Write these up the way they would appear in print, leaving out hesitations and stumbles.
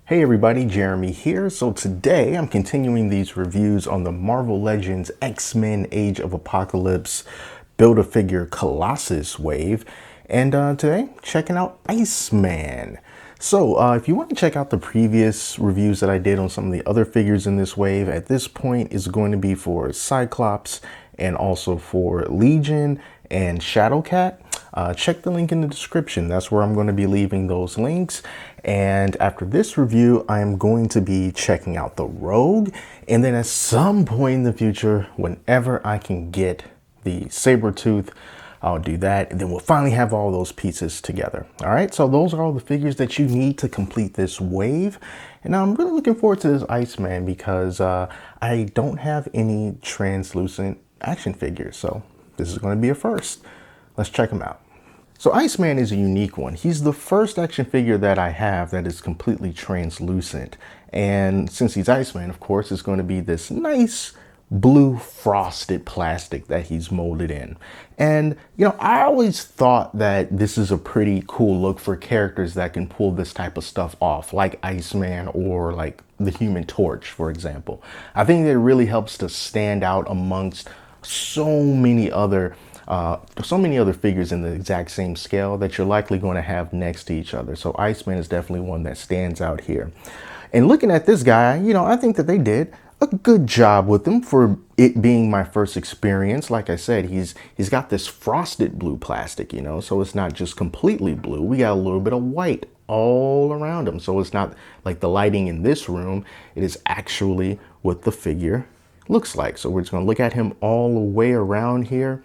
Hey everybody, Jeremy here. So today I'm continuing these reviews on the Marvel Legends X-Men Age of Apocalypse Build-A-Figure Colossus wave. And today, checking out Iceman. So if you want to check out the previous reviews that I did on some of the other figures in this wave, at this point is going to be for Cyclops and also for Legion and Shadowcat. Check the link in the description. That's where I'm going to be leaving those links. And after this review, I'm going to be checking out the Rogue. And then at some point in the future, whenever I can get the Sabretooth, I'll do that. And then we'll finally have all those pieces together. All right. So those are all the figures that you need to complete this wave. And I'm really looking forward to this Iceman because I don't have any translucent action figures. So this is going to be a first. Let's check them out. So Iceman is a unique one. He's the first action figure that I have that is completely translucent. And since he's Iceman, of course, it's going to be this nice blue frosted plastic that he's molded in. And, you know, I always thought that this is a pretty cool look for characters that can pull this type of stuff off, like Iceman or like the Human Torch, for example. I think that it really helps to stand out amongst so many other figures in the exact same scale that you're likely going to have next to each other. So Iceman is definitely one that stands out here. And looking at this guy, you know, I think that they did a good job with him for it being my first experience. Like I said, he's got this frosted blue plastic, you know, so it's not just completely blue. We got a little bit of white all around him. So it's not like the lighting in this room. It is actually what the figure looks like. So we're just going to look at him all the way around here.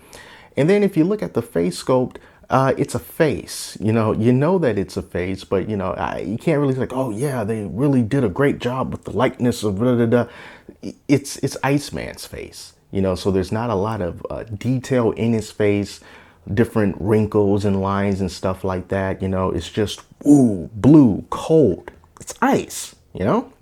And then if you look at the face sculpt, it's a face. You know that it's a face, but you can't really like, oh yeah, they really did a great job with the likeness of blah, blah, blah. It's Iceman's face. You know, so there's not a lot of detail in his face, different wrinkles and lines and stuff like that. You know, it's just ooh, blue, cold. It's ice. You know,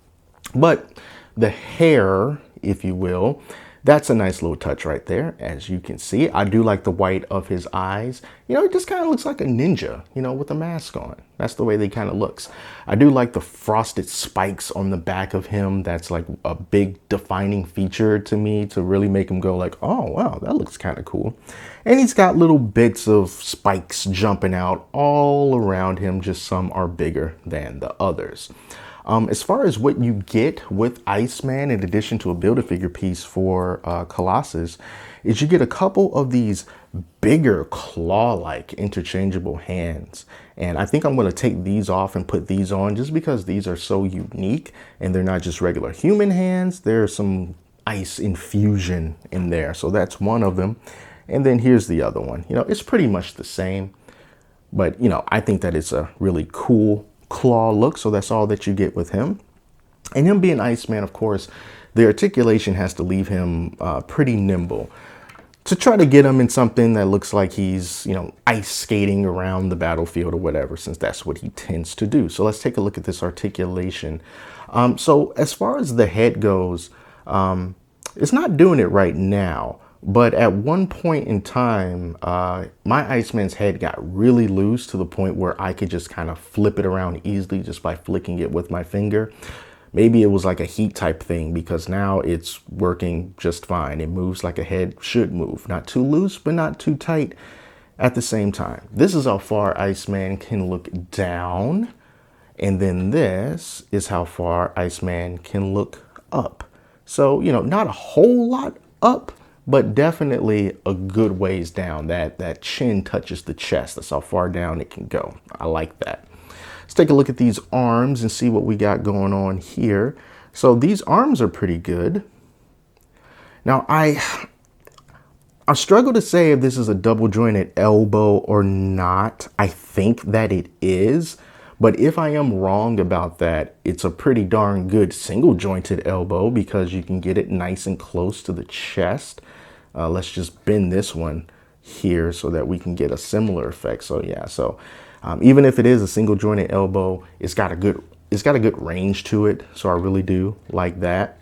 but the hair, if you will, that's a nice little touch right there. As you can see, I do like the white of his eyes. You know, it just kind of looks like a ninja, you know, with a mask on. That's the way they kind of looks. I do like the frosted spikes on the back of him. That's like a big defining feature to me to really make him go like, oh, wow, that looks kind of cool. And he's got little bits of spikes jumping out all around him. Just some are bigger than the others. As far as what you get with Iceman, in addition to a Build-A-Figure piece for Colossus, is you get a couple of these bigger claw-like interchangeable hands. And I think I'm going to take these off and put these on just because these are so unique and they're not just regular human hands. There's some ice infusion in there. So that's one of them. And then here's the other one. You know, it's pretty much the same, but you know, I think that it's a really cool claw look. So that's all that you get with him. And him being Iceman, of course, the articulation has to leave him pretty nimble to try to get him in something that looks like he's, you know, ice skating around the battlefield or whatever, since that's what he tends to do. So let's take a look at this articulation. So as far as the head goes, it's not doing it right now. But at one point in time, my Iceman's head got really loose to the point where I could just kind of flip it around easily just by flicking it with my finger. Maybe it was like a heat type thing because now it's working just fine. It moves like a head should move. Not too loose, but not too tight at the same time. This is how far Iceman can look down. And then this is how far Iceman can look up. So, you know, not a whole lot up, but definitely a good ways down. That chin touches the chest. That's how far down it can go. I like that. Let's take a look at these arms and see what we got going on here. So these arms are pretty good. Now I struggle to say if this is a double jointed elbow or not. I think that it is. But if I am wrong about that, it's a pretty darn good single jointed elbow because you can get it nice and close to the chest. Let's just bend this one here so that we can get a similar effect. So yeah, so even if it is a single jointed elbow, it's got a good range to it. So I really do like that.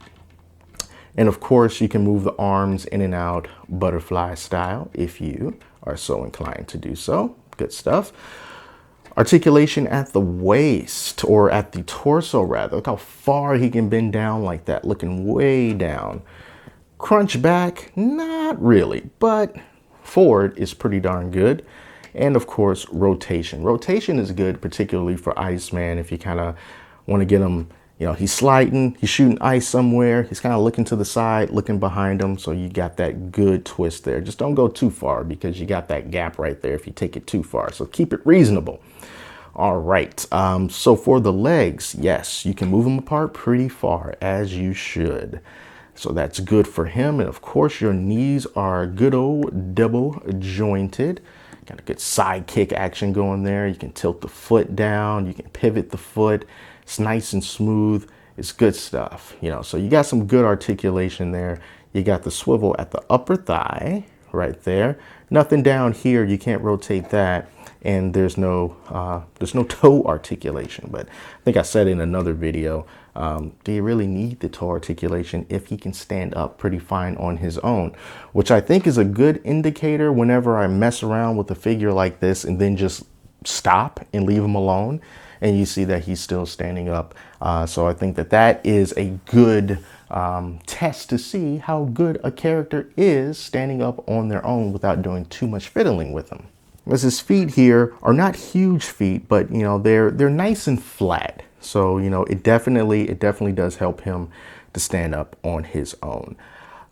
And of course, you can move the arms in and out butterfly style if you are so inclined to do so. Good stuff. Articulation at the waist, or at the torso rather. Look how far he can bend down like that, looking way down. Crunch back, not really, but forward is pretty darn good. And of course, rotation. Rotation is good, particularly for Iceman, if you kind of want to get him, you know, he's sliding, he's shooting ice somewhere, he's kind of looking to the side, looking behind him, so you got that good twist there. Just don't go too far, because you got that gap right there if you take it too far, so keep it reasonable. All right, so for the legs, yes, you can move them apart pretty far, as you should. So that's good for him. And of course, your knees are good old double jointed. Got a good side kick action going there. You can tilt the foot down, you can pivot the foot. It's nice and smooth. It's good stuff, you know. So you got some good articulation there. You got the swivel at the upper thigh right there. Nothing down here, you can't rotate that. And there's no toe articulation. But I think I said in another video, do you really need the toe articulation if he can stand up pretty fine on his own? Which I think is a good indicator whenever I mess around with a figure like this and then just stop and leave him alone, and you see that he's still standing up. So I think that that is a good test to see how good a character is standing up on their own without doing too much fiddling with them. As his feet here are not huge feet, but you know, they're nice and flat. So, you know, it definitely does help him to stand up on his own.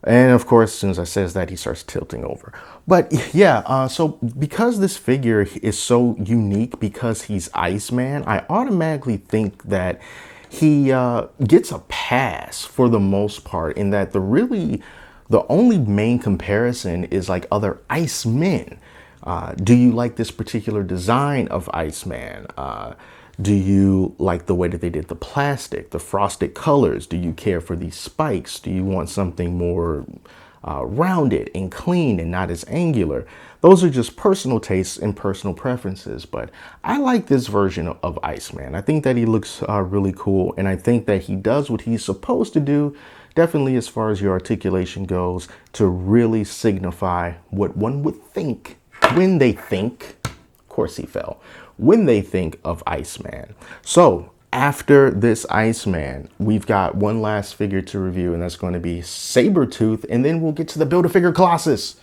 And of course, as soon as I says that, he starts tilting over. But yeah, so because this figure is so unique, because he's Iceman, I automatically think that he gets a pass for the most part, in that the only main comparison is like other Icemen. Do you like this particular design of Iceman? Do you like the way that they did the plastic, the frosted colors? Do you care for these spikes? Do you want something more rounded and clean and not as angular? Those are just personal tastes and personal preferences, but I like this version of Iceman. I think that he looks really cool, and I think that he does what he's supposed to do, definitely as far as your articulation goes, to really signify what one would think when they think, of course he fell, when they think of Iceman. So after this Iceman, we've got one last figure to review, and that's going to be Sabretooth, and then we'll get to the Build-A-Figure Colossus.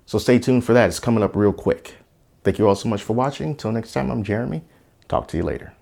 So stay tuned for that. It's coming up real quick. Thank you all so much for watching. Till next time, I'm Jeremy. Talk to you later.